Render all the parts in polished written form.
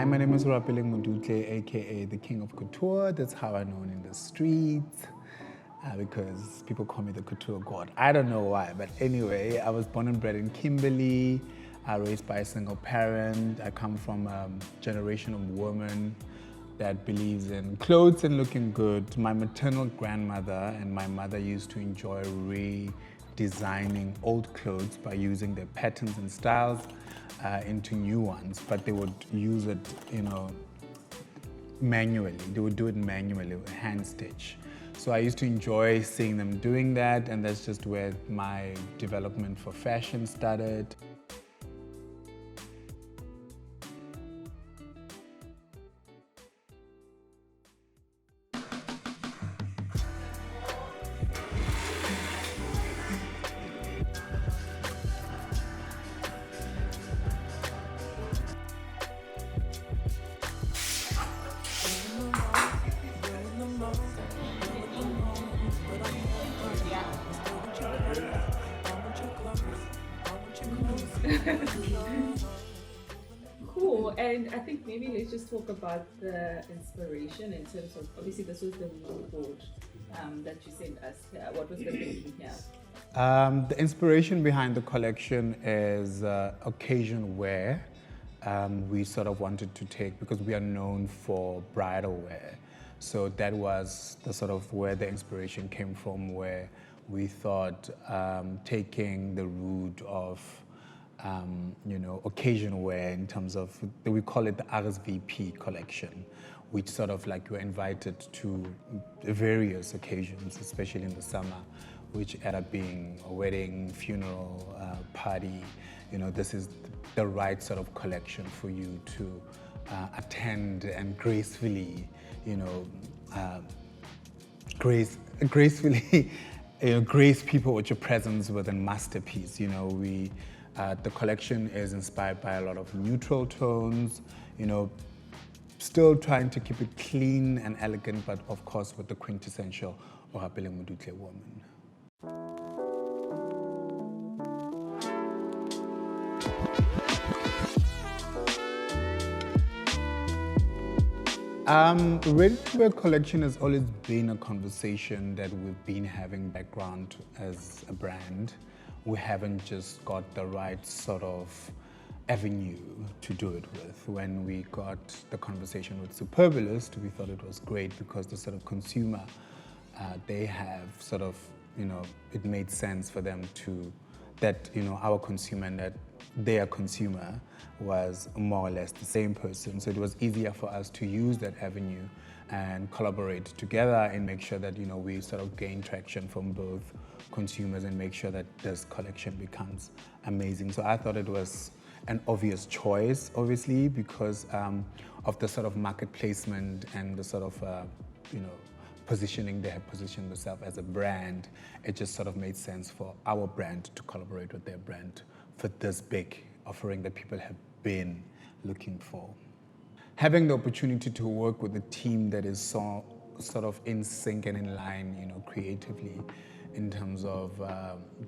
my name is Orapeleng Modutle, aka the King of Couture. That's how I'm known in the streets, because people call me the Couture God. I don't know why, but anyway, I was born and bred in Kimberley, raised by a single parent. I come from a generation of women that believes in clothes and looking good. My maternal grandmother and my mother used to enjoy redesigning old clothes by using their patterns and styles into new ones, but they would use it, manually. They would do it manually, hand stitch. So I used to enjoy seeing them doing that, and that's just where my development for fashion started. Cool, and I think maybe let's just talk about the inspiration in terms of, obviously this was the mood board that you sent us here. What was the thinking here? The inspiration behind the collection is occasion wear. We sort of wanted to take, because we are known for bridal wear. So that was the sort of where the inspiration came from, where we thought taking the route of occasion wear in terms of, we call it the RSVP collection, which sort of like you're invited to various occasions, especially in the summer, which end up being a wedding, funeral, party. This is the right sort of collection for you to attend and gracefully, gracefully, grace people with your presence with a masterpiece. The collection is inspired by a lot of neutral tones, still trying to keep it clean and elegant, but of course with the quintessential Orapeleng Modutle woman. Ready-to-wear collection has always been a conversation that we've been having background as a brand. We haven't just got the right sort of avenue to do it with. When we got the conversation with Superbalist, we thought it was great because the sort of consumer they have sort of, it made sense for them to, that, our consumer and that their consumer was more or less the same person. So it was easier for us to use that avenue and collaborate together and make sure that, we sort of gain traction from both consumers and make sure that this collection becomes amazing. So I thought it was an obvious choice, obviously, because of the sort of market placement and the sort of, positioning they have positioned themselves as a brand. It just sort of made sense for our brand to collaborate with their brand for this big offering that people have been looking for. Having the opportunity to work with a team that is so sort of in sync and in line, creatively, in terms of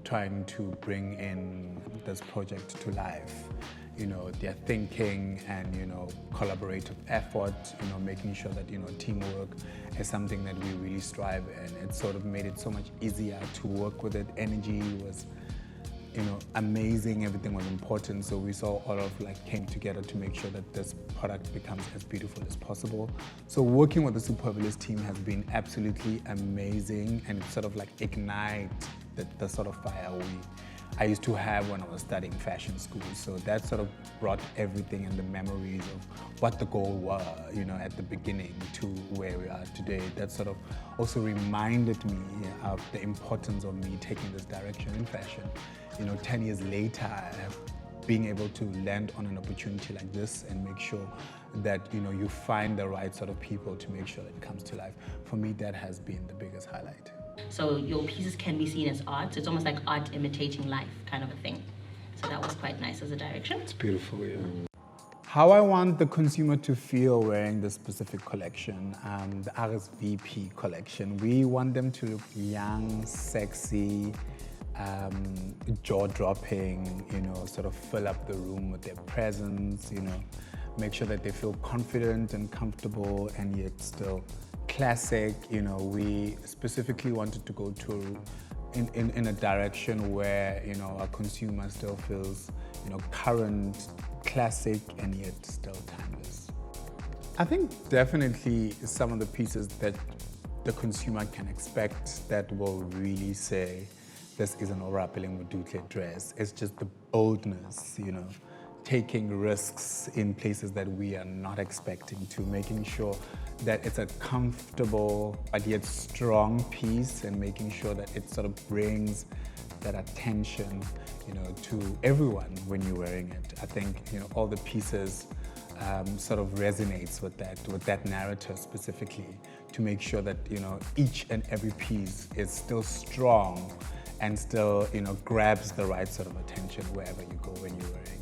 trying to bring in this project to life. Their thinking and, collaborative effort, making sure that, teamwork is something that we really strive in. It sort of made it so much easier to work with it. Energy was, amazing. Everything was important. So we saw all of came together to make sure that this product becomes as beautiful as possible. So working with the Superbalist team has been absolutely amazing, and it sort of ignite the sort of fire I used to have when I was studying fashion school. So that sort of brought everything and the memories of what the goal were, at the beginning to where we are today. That sort of also reminded me of the importance of me taking this direction in fashion. 10 years later, being able to land on an opportunity like this and make sure that, you find the right sort of people to make sure that it comes to life. For me, that has been the biggest highlight. So your pieces can be seen as art. So it's almost like art imitating life kind of a thing. So that was quite nice as a direction. It's beautiful, yeah. How I want the consumer to feel wearing this specific collection, the RSVP collection, we want them to look young, sexy, jaw-dropping, sort of fill up the room with their presence, make sure that they feel confident and comfortable and yet still classic. You know, we specifically wanted to go to in a direction where, you know, our consumer still feels, you know, current, classic, and yet still timeless. I think definitely some of the pieces that the consumer can expect that will really say this is an Orapeleng Modutle dress. It's just the boldness, you know, taking risks in places that we are not expecting to, making sure that it's a comfortable but yet strong piece, and making sure that it sort of brings that attention, you know, to everyone when you're wearing it. I think, you know, all the pieces sort of resonates with that narrative specifically, to make sure that, you know, each and every piece is still strong and still, you know, grabs the right sort of attention wherever you go when you're wearing it.